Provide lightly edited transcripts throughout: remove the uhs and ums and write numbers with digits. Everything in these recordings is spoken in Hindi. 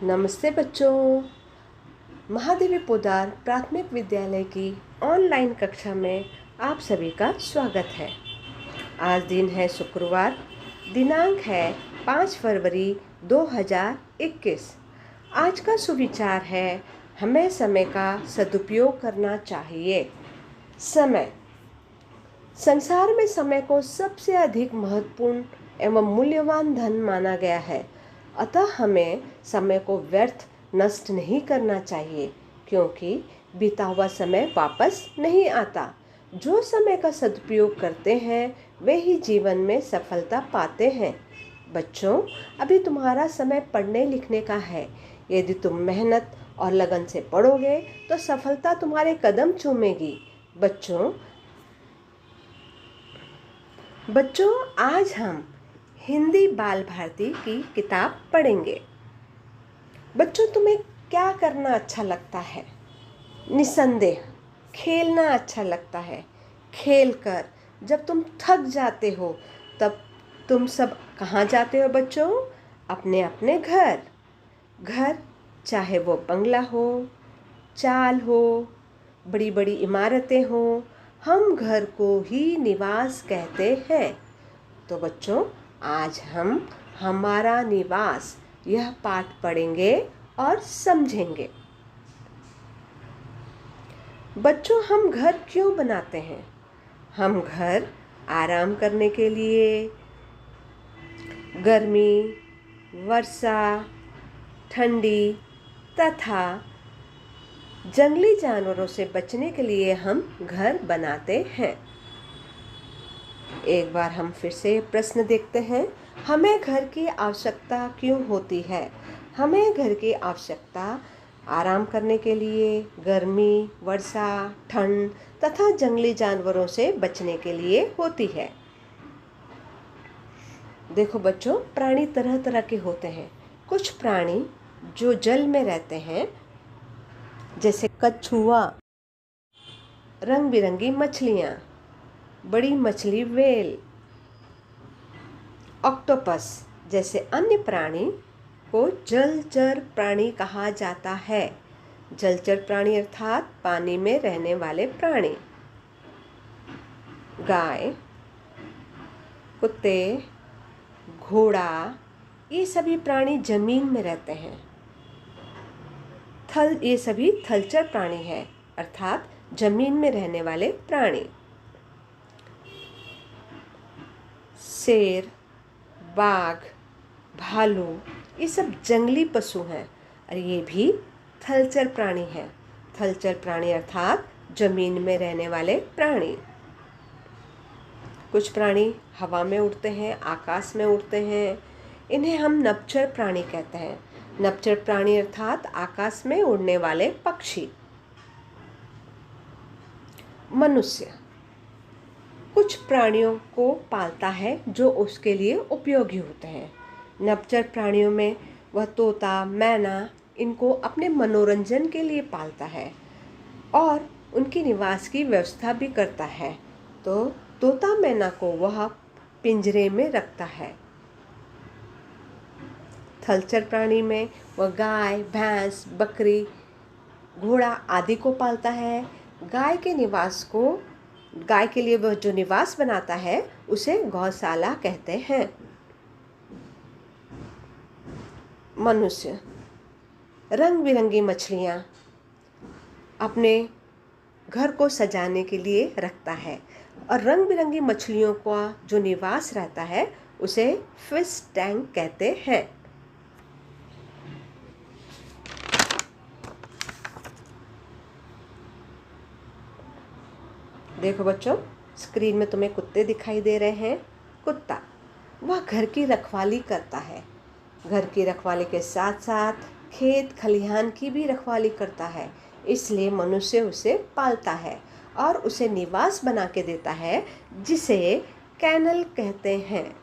नमस्ते बच्चों। महादेवी पोद्दार प्राथमिक विद्यालय की ऑनलाइन कक्षा में आप सभी का स्वागत है। आज दिन है शुक्रवार, दिनांक है 5 फरवरी 2021। आज का सुविचार है, हमें समय का सदुपयोग करना चाहिए। समय, संसार में समय को सबसे अधिक महत्वपूर्ण एवं मूल्यवान धन माना गया है। अतः हमें समय को व्यर्थ नष्ट नहीं करना चाहिए, क्योंकि बीता हुआ समय वापस नहीं आता। जो समय का सदुपयोग करते हैं वे ही जीवन में सफलता पाते हैं। बच्चों, अभी तुम्हारा समय पढ़ने लिखने का है। यदि तुम मेहनत और लगन से पढ़ोगे तो सफलता तुम्हारे कदम चूमेगी। बच्चों, आज हम हिंदी बाल भारती की किताब पढ़ेंगे। बच्चों, तुम्हें क्या करना अच्छा लगता है? निसंदेह खेलना अच्छा लगता है। खेलकर जब तुम थक जाते हो तब तुम सब कहाँ जाते हो बच्चों? अपने अपने घर, चाहे वो बंगला हो, चाल हो, बड़ी बड़ी इमारतें हो, हम घर को ही निवास कहते हैं। तो बच्चों, आज हम हमारा निवास यह पाठ पढ़ेंगे और समझेंगे। बच्चों, हम घर क्यों बनाते हैं? हम घर आराम करने के लिए, गर्मी, वर्षा, ठंडी तथा जंगली जानवरों से बचने के लिए हम घर बनाते हैं। एक बार हम फिर से प्रश्न देखते हैं, हमें घर की आवश्यकता क्यों होती है? हमें घर की आवश्यकता आराम करने के लिए, गर्मी, वर्षा, ठंड तथा जंगली जानवरों से बचने के लिए होती है। देखो बच्चों, प्राणी तरह तरह के होते हैं। कुछ प्राणी जो जल में रहते हैं, जैसे कछुआ, रंग बिरंगी मछलियाँ, बड़ी मछली व्हेल, ऑक्टोपस जैसे अन्य प्राणी को जलचर प्राणी कहा जाता है। जलचर प्राणी अर्थात पानी में रहने वाले प्राणी। गाय, कुत्ते, घोड़ा, ये सभी प्राणी जमीन में रहते हैं। ये सभी थलचर प्राणी हैं, अर्थात जमीन में रहने वाले प्राणी। शेर, बाघ, भालू, ये सब जंगली पशु हैं और ये भी थलचर प्राणी हैं। थलचर प्राणी अर्थात जमीन में रहने वाले प्राणी। कुछ प्राणी हवा में उड़ते हैं, आकाश में उड़ते हैं, इन्हें हम नभचर प्राणी कहते हैं। नभचर प्राणी अर्थात आकाश में उड़ने वाले पक्षी। मनुष्य कुछ प्राणियों को पालता है जो उसके लिए उपयोगी होते हैं। नभचर प्राणियों में वह तोता, मैना, इनको अपने मनोरंजन के लिए पालता है और उनकी निवास की व्यवस्था भी करता है। तो तोता मैना को वह पिंजरे में रखता है। थलचर प्राणी में वह गाय, भैंस, बकरी, घोड़ा आदि को पालता है। गाय के लिए वह जो निवास बनाता है उसे गौशाला कहते हैं। मनुष्य रंग बिरंगी मछलियाँ अपने घर को सजाने के लिए रखता है और रंग बिरंगी मछलियों का जो निवास रहता है उसे फिश टैंक कहते हैं। देखो बच्चों, स्क्रीन में तुम्हें कुत्ते दिखाई दे रहे हैं। कुत्ता वह घर की रखवाली करता है। घर की रखवाली के साथ साथ खेत खलिहान की भी रखवाली करता है। इसलिए मनुष्य उसे पालता है और उसे निवास बना के देता है, जिसे कैनल कहते हैं।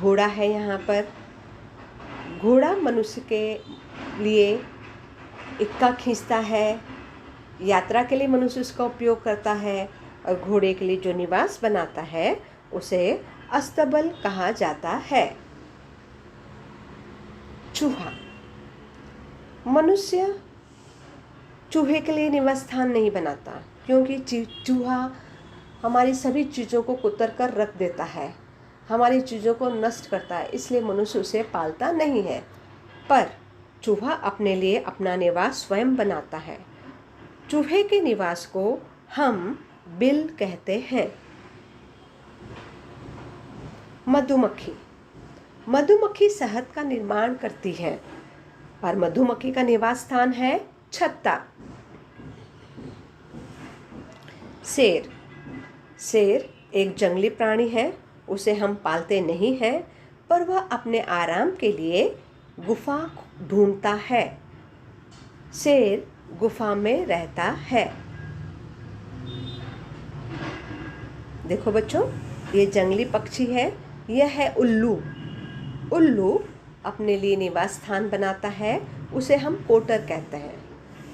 घोड़ा है यहाँ पर। घोड़ा मनुष्य के लिए इक्का खींचता है। यात्रा के लिए मनुष्य उसका उपयोग करता है और घोड़े के लिए जो निवास बनाता है उसे अस्तबल कहा जाता है? चूहा। मनुष्य चूहे के लिए निवास स्थान नहीं बनाता, क्योंकि चूहा हमारी सभी चीज़ों को कुतर कर रख देता है, हमारी चीज़ों को नष्ट करता है, इसलिए मनुष्य उसे पालता नहीं है। पर चूहा अपने लिए अपना निवास स्वयं बनाता है। चूहे के निवास को हम बिल कहते हैं। मधुमक्खी। मधुमक्खी शहद का निर्माण करती है, और मधुमक्खी का निवास स्थान है छत्ता। शेर। शेर एक जंगली प्राणी है, उसे हम पालते नहीं हैं, पर वह अपने आराम के लिए गुफा ढूंढता है। शेर गुफा में रहता है। देखो बच्चों, ये जंगली पक्षी है, यह है उल्लू। उल्लू अपने लिए निवास स्थान बनाता है, उसे हम कोटर कहते हैं।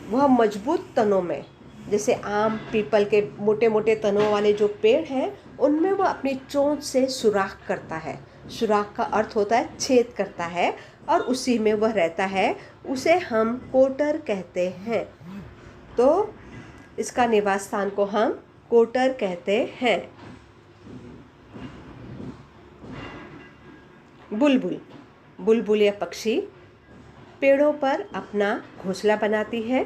वह मजबूत तनों में, जैसे आम पीपल के मोटे मोटे तनों वाले जो पेड़ हैं, उनमें वह अपनी चोंच से सुराख करता है। सुराख का अर्थ होता है छेद करता है, और उसी में वह रहता है, उसे हम कोटर कहते हैं। तो इसका निवास स्थान को हम कोटर कहते हैं। बुलबुल। बुलबुल यह पक्षी पेड़ों पर अपना घोंसला बनाती है,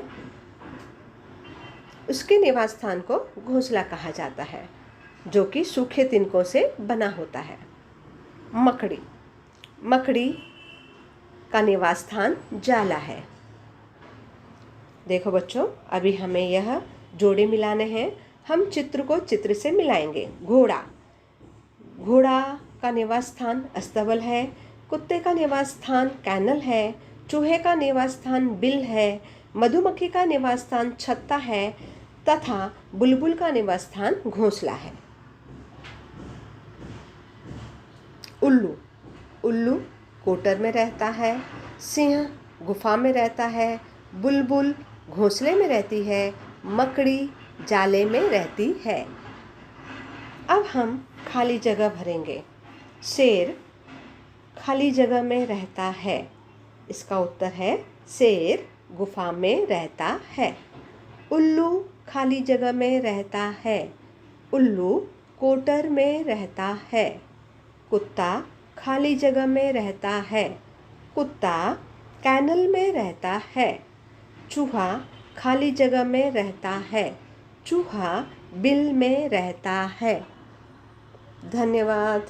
उसके निवास स्थान को घोंसला कहा जाता है, जो कि सूखे तिनकों से बना होता है। मकड़ी। मकड़ी का निवास स्थान जाला है। देखो बच्चों, अभी हमें यह जोड़े मिलाने हैं, हम चित्र को चित्र से मिलाएंगे। घोड़ा। घोड़ा का निवास स्थान अस्तबल है। कुत्ते का निवास स्थान कैनल है। चूहे का निवास स्थान बिल है। मधुमक्खी का निवास स्थान छत्ता है, तथा बुलबुल का निवास स्थान घोंसला है। उल्लू। उल्लू कोटर में रहता है। सिंह गुफा में रहता है। बुलबुल घोंसले में रहती है। मकड़ी जाले में रहती है। अब हम खाली जगह भरेंगे। शेर खाली जगह में रहता है। इसका उत्तर है शेर गुफा में रहता है। उल्लू खाली जगह में रहता है। उल्लू कोटर में रहता है। कुत्ता खाली जगह में रहता है। कुत्ता कैनल में रहता है। चूहा खाली जगह में रहता है। चूहा बिल में रहता है। धन्यवाद।